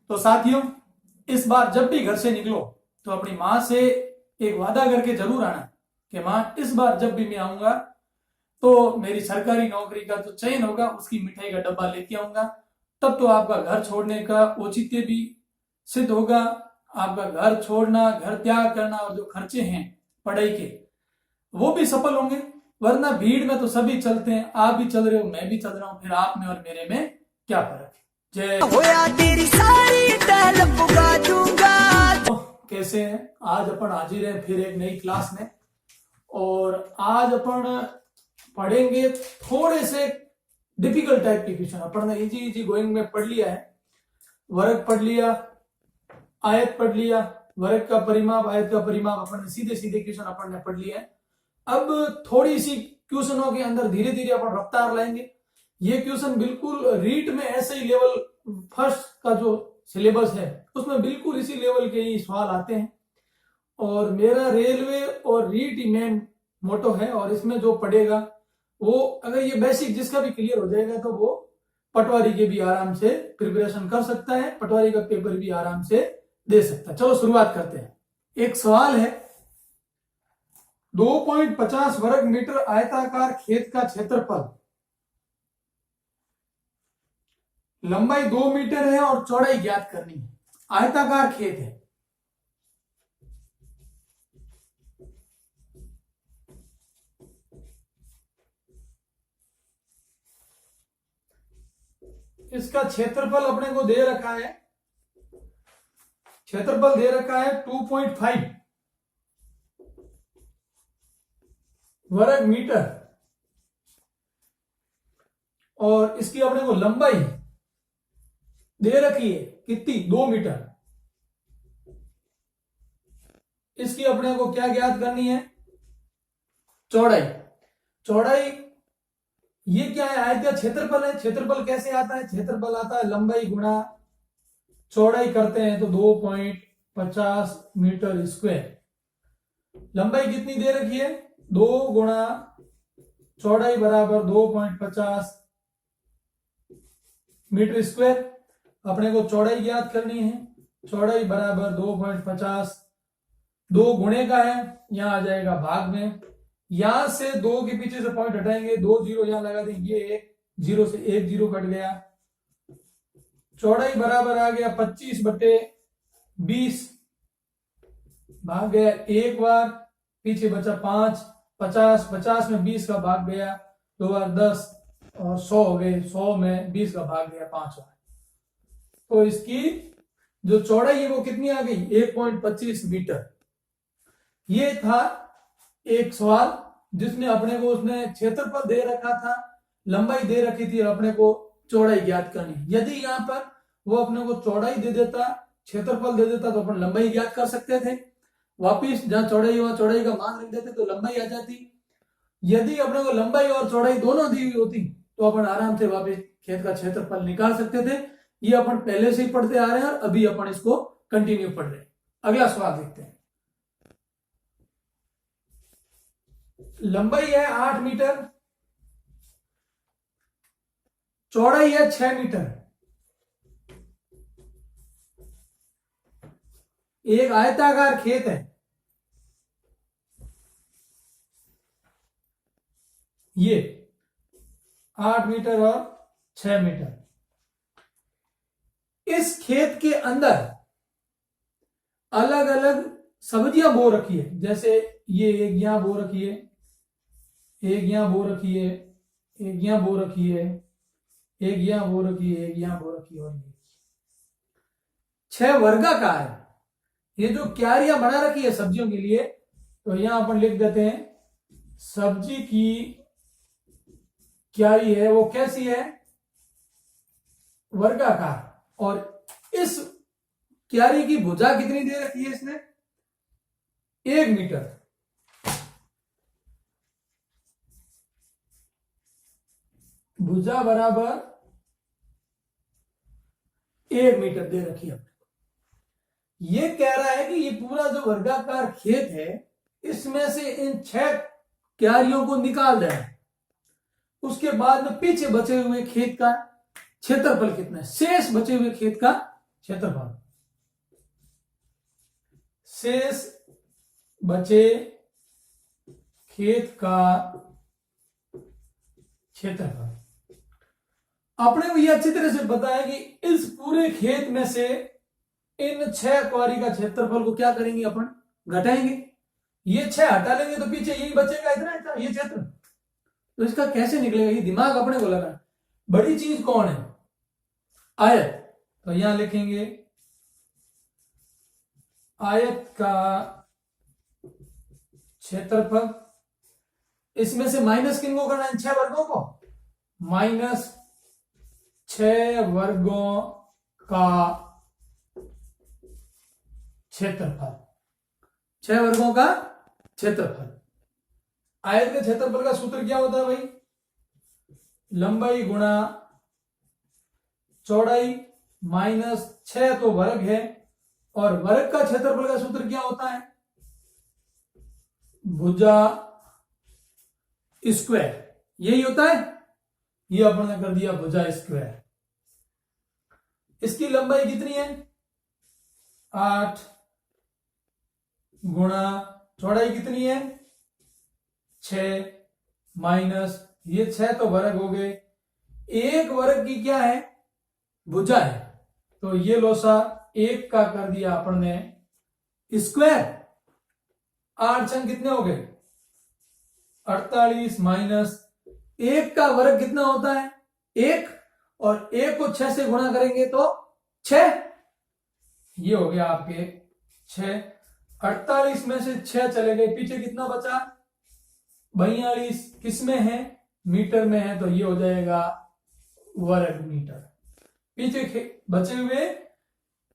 तो साथियों, इस बार जब भी घर से निकलो तो अपनी माँ से एक वादा करके जरूर आना कि माँ, इस बार जब भी मैं आऊंगा तो मेरी सरकारी नौकरी का जो चयन होगा उसकी मिठाई का डब्बा लेके आऊंगा। तब तो आपका घर छोड़ने का औचित्य भी सिद्ध होगा। आपका घर छोड़ना, घर त्याग करना और जो खर्चे हैं पढ़ाई के, वो भी सफल होंगे। वरना भीड़ में तो सभी चलते हैं, आप भी चल रहे हो, मैं भी चल रहा हूं, फिर आप में और मेरे में क्या फर्क है। जय होया तेरी सारी टहल पुगा दूंगा। कैसे हैं? आज अपन हाजिर हैं फिर एक नई क्लास में, और आज अपन पढ़ेंगे थोड़े से डिफिकल्ट टाइप के क्वेश्चन। अपन ने इजी गोइंग में पढ़ लिया है, वर्ग पढ़ लिया, आयत पढ़ लिया, वर्ग का परिमाप, आयत का परिमाप, अपन ने सीधे सीधे क्वेश्चन अपन ने पढ़ लिया है। अब थोड़ी सी क्वेश्चनों के अंदर धीरे धीरे अपन रफ्तार लाएंगे। ये क्वेश्चन बिल्कुल रीट में ऐसे ही लेवल फर्स्ट का जो सिलेबस है उसमें बिल्कुल इसी लेवल के ही सवाल आते हैं, और मेरा रेलवे और रीट ही मेन मोटो है। और इसमें जो पढ़ेगा वो, अगर ये बेसिक जिसका भी क्लियर हो जाएगा तो वो पटवारी के भी आराम से प्रिपरेशन कर सकता है, पटवारी का पेपर भी आराम से दे सकता है। चलो शुरुआत करते हैं। एक सवाल है, 2.50 वर्ग मीटर आयताकार खेत का क्षेत्रफल, लंबाई 2 मीटर है और चौड़ाई ज्ञात करनी है। आयताकार खेत है, इसका क्षेत्रफल अपने को दे रखा है, क्षेत्रफल दे रखा है 2.5 वर्ग मीटर, और इसकी अपने को लंबाई दे रखी है कितनी, 2 मीटर। इसकी अपने को क्या ज्ञात करनी है, चौड़ाई। चौड़ाई ये क्या है, आयत क्षेत्रफल है। क्षेत्रफल कैसे आता है, क्षेत्रफल आता है लंबाई गुणा चौड़ाई करते हैं तो 2.50 मीटर स्क्वायर। लंबाई कितनी दे रखी है, 2 गुणा चौड़ाई बराबर 2.50 मीटर स्क्वायर। अपने को चौड़ाई ज्ञात करनी है, चौड़ाई बराबर 2.50, 2 गुणे का है, यहां आ जाएगा भाग में। यहां से 2 के पीछे से पॉइंट हटाएंगे, 2 जीरो यहां लगा देंगे, ये 0 से 1 जीरो कट गया। चौड़ाई बराबर आ गया 25/20, भाग गया एक बार, पीछे बचा 5, 50 में 20 का भाग गया, 2 बार 10 और 100 हो गए, 100 में 20 का भाग गया 5 बार। तो इसकी जो चौड़ाई है वो कितनी आ गई, 1.25 मीटर। ये था एक सवाल जिसने अपने को, उसने क्षेत्रफल दे रखा था, लंबाई दे रखी थी, अपने को चौड़ाई ज्ञात करनी। यदि यहां पर वो अपने को चौड़ाई दे देता, क्षेत्रफल दे देता, तो अपन लंबाई ज्ञात कर सकते थे। वापिस जहां चौड़ाई वहां चौड़ाई का मान लिख देते तो लंबाई आ जाती। यदि अपने को लंबाई और चौड़ाई दोनों दी हुई होती तो अपन आराम से वापिस खेत का क्षेत्रफल निकाल सकते थे। ये अपन पहले से ही पढ़ते आ रहे हैं और अभी अपन इसको कंटिन्यू पढ़ रहे हैं। अगला सवाल देखते हैं। लंबाई है 8 मीटर, चौड़ाई है 6 मीटर। एक आयताकार खेत है, ये 8 मीटर और 6 मीटर। इस खेत के अंदर अलग अलग सब्जियां बो रखी है, जैसे ये एक यहां बो रखी है, एक यहां बो रखी है, एक यहां बो रखी है, एक यहां बो रखी है, एक यहां बो रखी है, और ये 6 वर्गाकार है। ये जो क्यारियां बना रखी है सब्जियों के लिए, तो यहां अपन लिख देते हैं सब्जी की क्यारी है, वो कैसी है, वर्गाकार। और इस क्यारी की भुजा कितनी दे रखी है इसने, 1 मीटर। भुजा बराबर 1 मीटर दे रखी है। ये कह रहा है कि ये पूरा जो वर्गाकार खेत है इसमें से इन 6 क्यारियों को निकाल देना है। उसके बाद में पीछे बचे हुए खेत का क्षेत्रफल कितना है, शेष बचे हुए खेत का क्षेत्रफल, शेष बचे खेत का क्षेत्रफल। आपने को यह अच्छी तरह से पता है कि इस पूरे खेत में से इन 6 क्वारी का क्षेत्रफल को क्या करेंगे, अपन घटाएंगे। ये 6 हटा लेंगे तो पीछे यही बचेगा, इतना ये क्षेत्र। तो इसका कैसे निकलेगा, ये दिमाग अपने को लगा। बड़ी चीज कौन है, आयत। तो यहां लिखेंगे आयत का क्षेत्रफल। इसमें से माइनस किन को करना है, 6 वर्गों को, माइनस 6 वर्गों का क्षेत्रफल, 6 वर्गों का क्षेत्रफल। आयत के क्षेत्रफल का सूत्र क्या होता है भाई, लंबाई गुणा चौड़ाई माइनस 6 तो वर्ग है, और वर्ग का क्षेत्रफल का सूत्र क्या होता है, भुजा स्क्वायर। यही होता है, ये अपन ने कर दिया भुजा स्क्वायर। इसकी लंबाई कितनी है, 8 गुणा चौड़ाई कितनी है, 6 माइनस ये 6 तो वर्ग हो गए, एक वर्ग की क्या है, भुजा है। तो ये लोसा 1 का कर दिया अपन ने स्क्वायर। 8 छंग कितने हो गए, 48 माइनस 1 का वर्ग कितना होता है, 1, और 1 को 6 से गुणा करेंगे तो 6। ये हो गया आपके 6। 48 में से 6 चले गए, पीछे कितना बचा, 42। किसमें है, मीटर में है, तो ये हो जाएगा वर्ग मीटर। पीछे बचे हुए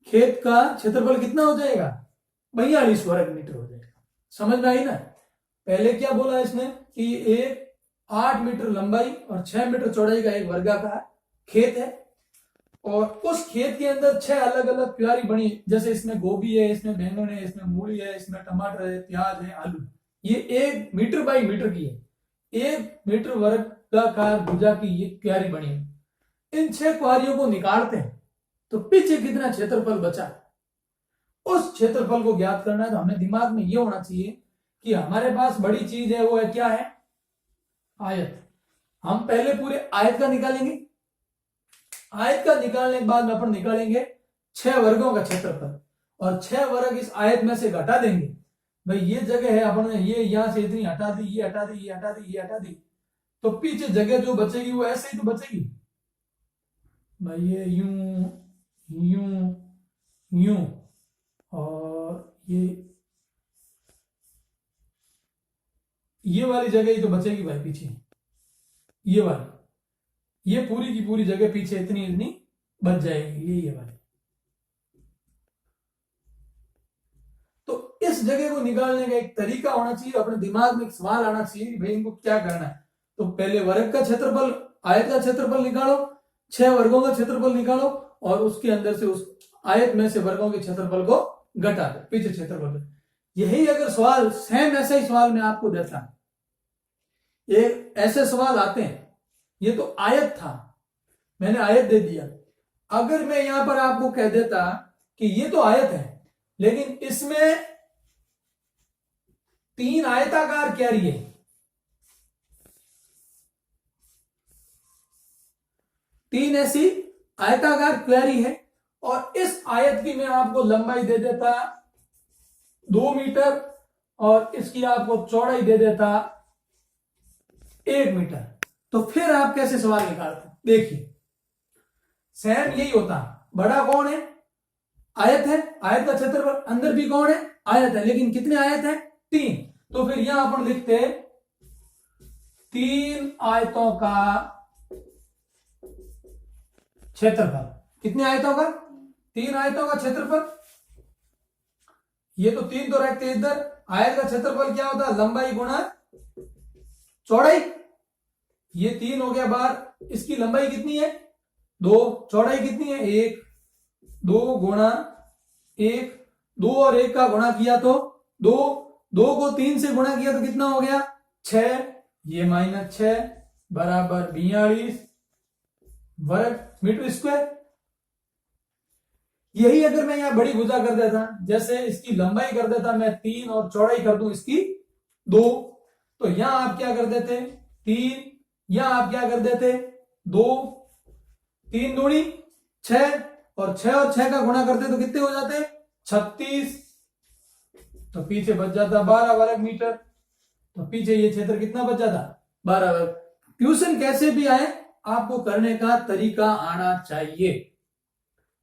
खेत का क्षेत्रफल कितना हो जाएगा, 42 वर्ग मीटर हो जाएगा। समझ में आई ना। पहले क्या बोला इसने कि एक 8 मीटर लंबाई और 6 मीटर चौड़ाई का एक वर्गाकार खेत है, और उस खेत के अंदर 6 अलग अलग क्यारी बनी, जैसे इसमें गोभी है, इसमें बैंगन है, इसमें मूली है, इसमें टमाटर है, प्याज है, आलू। ये 1 मीटर बाई मीटर की है, 1 मीटर वर्गाकार भुजा की ये क्यारी बनी है। इन 6 क्यारियों को निकालते हैं तो पीछे कितना क्षेत्रफल बचा, उस क्षेत्रफल को ज्ञात करना है। तो हमें दिमाग में ये होना चाहिए कि हमारे पास बड़ी चीज है, वो है क्या है, आयत। हम पहले पूरे आयत का निकालेंगे, आयत का निकालने के बाद में अपन निकालेंगे 6 वर्गों का क्षेत्रफल, और 6 वर्ग इस आयत में से घटा देंगे। भाई ये जगह है, अपन ने ये यहां से इतनी हटा दी, ये हटा दी, ये हटा दी, ये हटा दी, तो पीछे जगह जो बचेगी वो ऐसे ही तो बचेगी भाई। ये यूं यूं यूं, और ये वाली जगह ही तो बचेगी भाई पीछे, ये वाली, ये पूरी की पूरी जगह पीछे इतनी इतनी बच जाएगी, ये वाली। तो इस जगह को निकालने का एक तरीका होना चाहिए, अपने दिमाग में एक सवाल आना चाहिए कि भाई इनको क्या करना है। तो पहले वर्ग का क्षेत्रफल, आयत का क्षेत्रफल निकालो, 6 वर्गों का क्षेत्रफल निकालो, और उसके अंदर से उस आयत में से वर्गों के क्षेत्रफल को घटा दो पीछे क्षेत्रफल। यही अगर सवाल सेम ऐसा ही सवाल में आपको देता है, ये ऐसे सवाल आते हैं। ये तो आयत था, मैंने आयत दे दिया। अगर मैं यहां पर आपको कह देता कि ये तो आयत है, लेकिन इसमें 3 आयताकार क्यारी है, 3 ऐसी आयताकार क्यारी है, और इस आयत की मैं आपको लंबाई दे देता 2 मीटर, और इसकी आपको चौड़ाई दे देता 1 मीटर, तो फिर आप कैसे सवाल निकालते? देखिए सेम यही होता। बड़ा कौन है, आयत है, आयत का क्षेत्रफल, अंदर भी कौन है, आयत है, लेकिन कितने आयत है, 3। तो फिर यहां अपन लिखते 3 आयतों का क्षेत्रफल। कितने आयतों का, 3 आयतों का क्षेत्रफल। ये तो 3 तो रखते इधर। आयत का क्षेत्रफल क्या होता है, लंबाई गुणा चौड़ाई। ये 3 हो गया बाहर, इसकी लंबाई कितनी है, 2, चौड़ाई कितनी है, 1, 2 गुणा 1, 2 और 1 का गुणा किया तो 2, 2 को 3 से गुणा किया तो कितना हो गया, 6, ये -6 बराबर 42 वर्ग मीटर स्क्वायर। यही अगर मैं यहाँ बड़ी भुजा कर देता, जैसे इसकी लंबाई कर देता मैं 3 और चौड़ाई कर दूं इसकी 2, तो यहां आप क्या कर देते 3, यहां आप क्या कर देते 2, 3 दूनी 6, और 6 का गुणा करते तो कितने हो जाते 36, तो पीछे बच जाता 12 वर्ग मीटर। तो पीछे ये क्षेत्र कितना बच जाता 12 वर्ग। ट्यूशन कैसे भी आए आपको करने का तरीका आना चाहिए।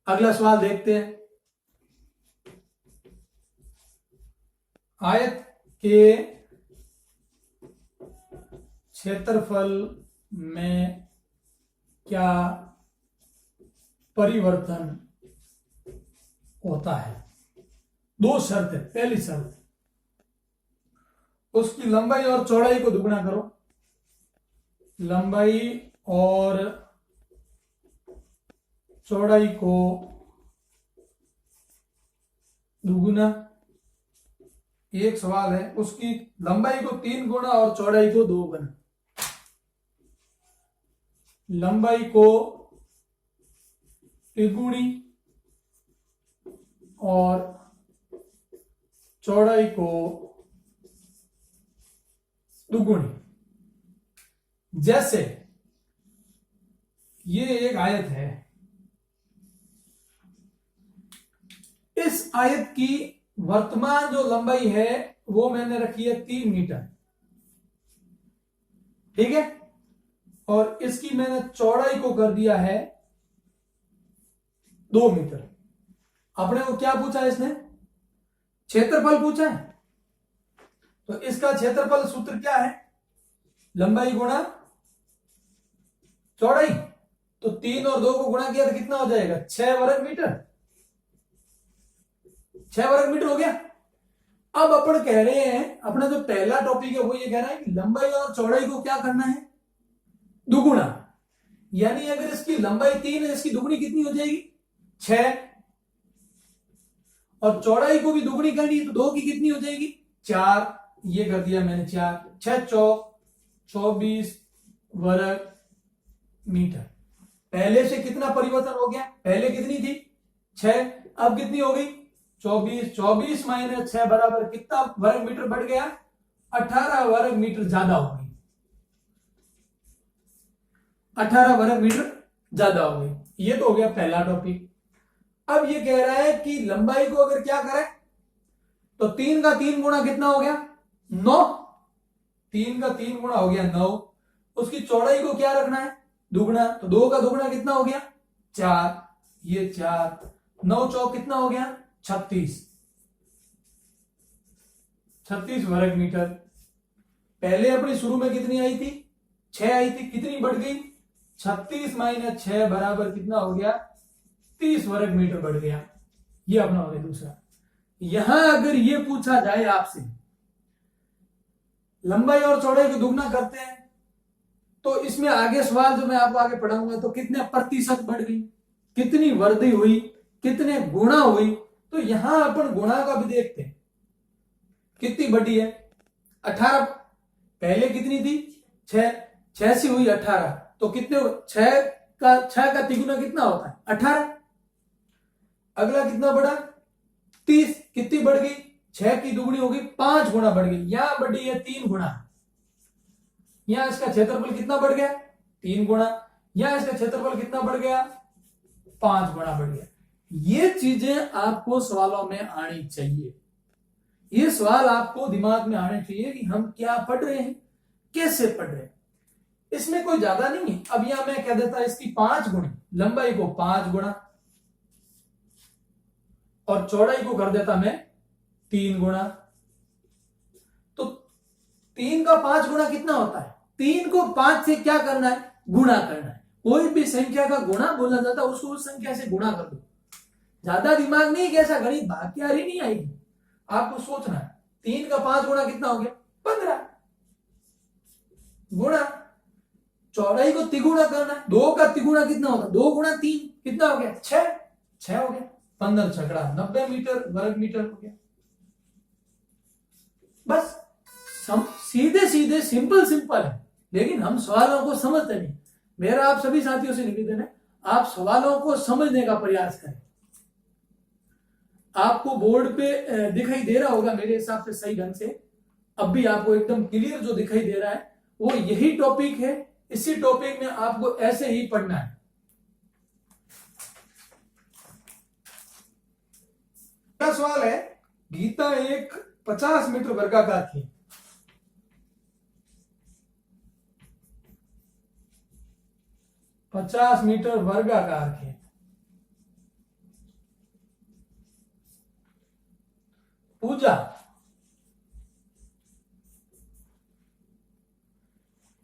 अगला सवाल देखते हैं। आयत के क्षेत्रफल में क्या परिवर्तन होता है? 2 शर्त है। पहली शर्त, उसकी लंबाई और चौड़ाई को दुगुना करो। लंबाई और चौड़ाई को दुगुना। एक सवाल है, उसकी लंबाई को 3 गुना और चौड़ाई को 2 गुना। लंबाई को तिगुनी और चौड़ाई को दुगुनी। जैसे ये एक आयत है, इस आयत की वर्तमान जो लंबाई है वो मैंने रखी है 3 मीटर, ठीक है, और इसकी मैंने चौड़ाई को कर दिया है 2 मीटर। अपने को क्या पूछा है इसने? क्षेत्रफल पूछा है। तो इसका क्षेत्रफल सूत्र क्या है? लंबाई गुणा चौड़ाई। तो 3 और 2 को गुणा किया तो कितना हो जाएगा 6 वर्ग मीटर। 6 वर्ग मीटर हो गया। अब अपन कह रहे हैं, अपना जो पहला टॉपिक है वो ये कह रहा है कि लंबाई और चौड़ाई को क्या करना है? दुगुना। यानी अगर इसकी लंबाई 3 है, इसकी दुगुनी कितनी हो जाएगी 6, और चौड़ाई को भी दुगुनी करनी है तो 2 की कितनी हो जाएगी 4। ये कर दिया मैंने 4, 6 चौक 24 वर्ग मीटर। पहले से कितना परिवर्तन हो गया? पहले कितनी थी 6, अब कितनी हो गई 24। 24 माइनस 6 बराबर कितना वर्ग मीटर बढ़ गया? 18 वर्ग मीटर ज्यादा हो गई। 18 वर्ग मीटर ज्यादा हो गई। ये तो हो गया पहला टॉपिक। अब ये कह रहा है कि लंबाई को अगर क्या करें तो 3 का 3 गुणा कितना हो गया 9। 3 का 3 गुणा हो गया 9। उसकी चौड़ाई को क्या रखना है दुगुना। तो 2 का दुगुना कितना हो गया 4। ये 4, 9 चौक कितना हो गया 36। 36 वर्ग मीटर। पहले अपनी शुरू में कितनी आई थी 6 आई थी, कितनी बढ़ गई 36 माइनस 6 बराबर कितना हो गया 30 वर्ग मीटर बढ़ गया। ये अपना हो गया दूसरा। यहां अगर ये पूछा जाए आपसे लंबाई और चौड़ाई को दुगना करते हैं तो इसमें आगे सवाल जो मैं आपको आगे पढ़ाऊंगा तो कितने प्रतिशत बढ़ गई, कितनी वृद्धि हुई, कितने गुणा हुई। तो यहां अपन गुणा का भी देखते हैं कितनी बढ़ी है 18। पहले कितनी थी 6 से हुई 18, तो कितने 6 का तिगुना कितना होता है 18। अगला कितना बढ़ा 30, कितनी बढ़ गई 6 की दुगुनी हो गई 5 गुना बढ़ गई। यहां बढ़ी है 3 गुना। यहां इसका क्षेत्रफल कितना बढ़ गया 3 गुना। यहां इसका क्षेत्रफल कितना बढ़ गया 5 गुना बढ़ गया। ये चीजें आपको सवालों में आनी चाहिए। ये सवाल आपको दिमाग में आने चाहिए कि हम क्या पढ़ रहे हैं, कैसे पढ़ रहे हैं। इसमें कोई ज्यादा नहीं है। अब यहां मैं कह देता इसकी 5 गुना, लंबाई को 5 गुना और चौड़ाई को कर देता मैं 3 गुना। तो 3 का 5 गुना कितना होता है? 3 को 5 से क्या करना है गुणा करना है। कोई भी संख्या का गुणा बोला जाता है उसको उस संख्या से गुणा कर दो। ज्यादा दिमाग नहीं, कैसा गणित भाग्यारी नहीं आएगी, आपको सोचना है। 3 का 5 गुना कितना हो गया 15 गुणा। चौड़ाई को तिगुना करना है, 2 का तिगुना कितना होगा 2 गुणा 3 कितना हो गया 6 हो गया। 15 छकड़ा 90 मीटर वर्ग मीटर हो गया। बस सीधे सीधे सिंपल है, लेकिन हम सवालों को समझते नहीं। मेरा आप सभी साथियों से निवेदन है आप सवालों को समझने का प्रयास करें। आपको बोर्ड पे दिखाई दे रहा होगा मेरे हिसाब से सही ढंग से। अब भी आपको एकदम क्लियर जो दिखाई दे रहा है वो यही टॉपिक है। इसी टॉपिक में आपको ऐसे ही पढ़ना है। अगला सवाल है, गीता एक 50 मीटर वर्गाकार खेत, 50 मीटर वर्गाकार खेत, पूजा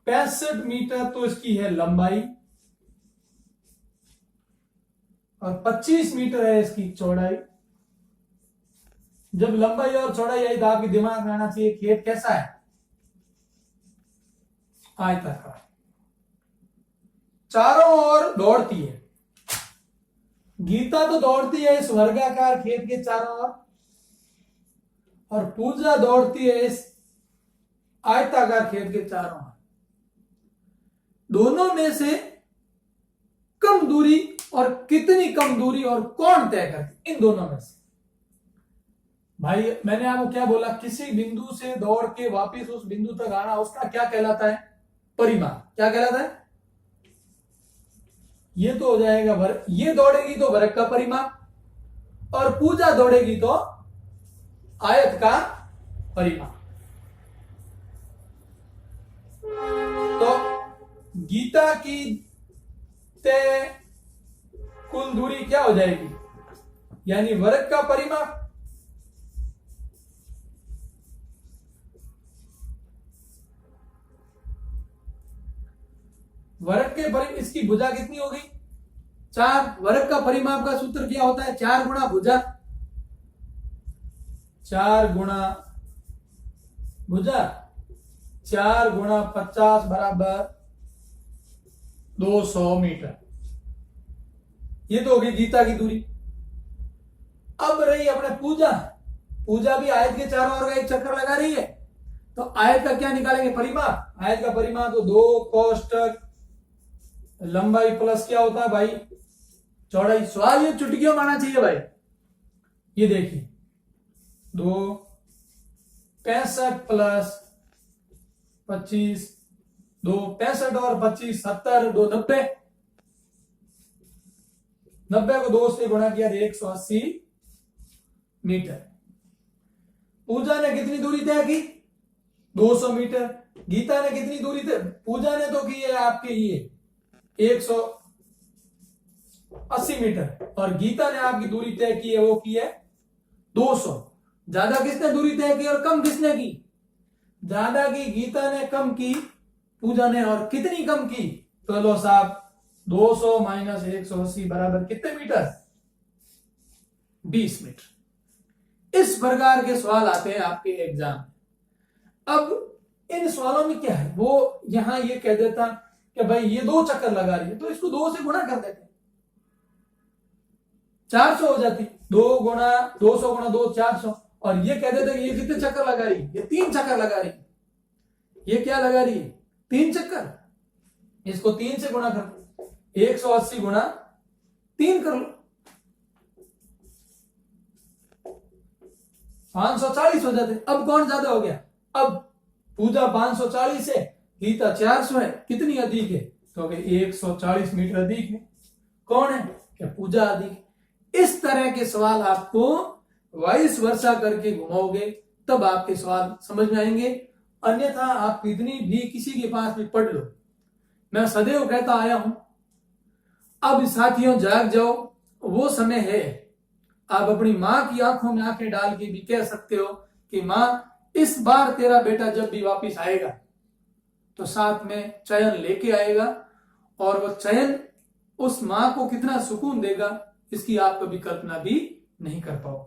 65 मीटर तो इसकी है लंबाई और 25 मीटर है इसकी चौड़ाई। जब लंबाई और चौड़ाई आई तो आपके दिमाग में आना चाहिए खेत कैसा है, आयताकार, चारों ओर दौड़ती है। गीता तो दौड़ती है इस वर्गाकार खेत के चारों ओर और पूजा दौड़ती है इस आयताकार खेत के चारों ओर। दोनों में से कम दूरी और कितनी कम दूरी और कौन तय करती, इन दोनों में से। भाई मैंने आपको क्या बोला, किसी बिंदु से दौड़ के वापस उस बिंदु तक आना, उसका क्या कहलाता है, परिमाप। क्या कहलाता है, ये तो हो जाएगा वर्ग, ये दौड़ेगी तो वर्ग का परिमाप और पूजा दौड़ेगी तो आयत का परिमाप। तो गीता की तय कुल दूरी क्या हो जाएगी, यानी वर्ग का परिमाप। वर्ग के इसकी भुजा कितनी होगी, 4। वर्ग का परिमाप का सूत्र क्या होता है, 4 गुणा भुजा, 4 गुणा भुजा, 4 गुणा 50 बराबर 200 मीटर। ये तो होगी गीता की दूरी। अब रही अपने पूजा, पूजा भी आयत के चारों ओर का एक चक्कर लगा रही है, तो आयत का क्या निकालेंगे, परिमाप। आयत का परिमाप तो 2 कोष्टक लंबाई प्लस क्या होता है भाई, चौड़ाई। सवाल ये चुटकियों में आना चाहिए भाई। ये देखिए 2 65 प्लस 25, 2 65 और 25 70, 2 90, 90 को 2 से गुणा किया 180 मीटर। पूजा ने कितनी दूरी तय की, 200 मीटर। गीता ने कितनी दूरी तय, पूजा ने तो की है आपके ये 180 मीटर और गीता ने आपकी दूरी तय की है, वो की है 200। ज्यादा किसने दूरी तय की और कम किसने की, ज्यादा की गीता ने, कम की पूजा ने। और कितनी कम की, तो लो साहब 200 माइनस 180 बराबर कितने मीटर, 20 मीटर। इस प्रकार के सवाल आते हैं आपके एग्जाम। अब इन सवालों में क्या है, वो यहां ये कह देता कि भाई ये 2 चक्कर लगा रही है तो इसको 2 से गुणा कर देते, 400 हो जाती। 200 गुणा 2 400। और ये कह देते कि ये कितने चक्कर लगा रही है, ये 3 चक्कर लगा रही है। ये क्या लगा रही है, 3 चक्कर। इसको 3 से गुणा कर लो, 180 गुणा 3 कर लो, 540 हो जाते। अब कौन ज्यादा हो गया, अब पूजा 540 है, गीता 400 है, कितनी अधिक है, तो 140 मीटर अधिक है। कौन है, क्या पूजा अधिक है। इस तरह के सवाल आपको वाइस वर्सा करके घुमाओगे तब आपके सवाल समझ में आएंगे, अन्यथा आप कितनी भी किसी के पास भी पढ़ लो। मैं सदैव कहता आया हूं, अब साथियों जाग जाओ, वो समय है। आप अपनी मां की आंखों में आंखें डाल के भी कह सकते हो कि मां इस बार तेरा बेटा जब भी वापिस आएगा तो साथ में चयन लेके आएगा, और वो चयन उस मां को कितना सुकून देगा इसकी आप कभी कल्पना भी नहीं कर पाओगे।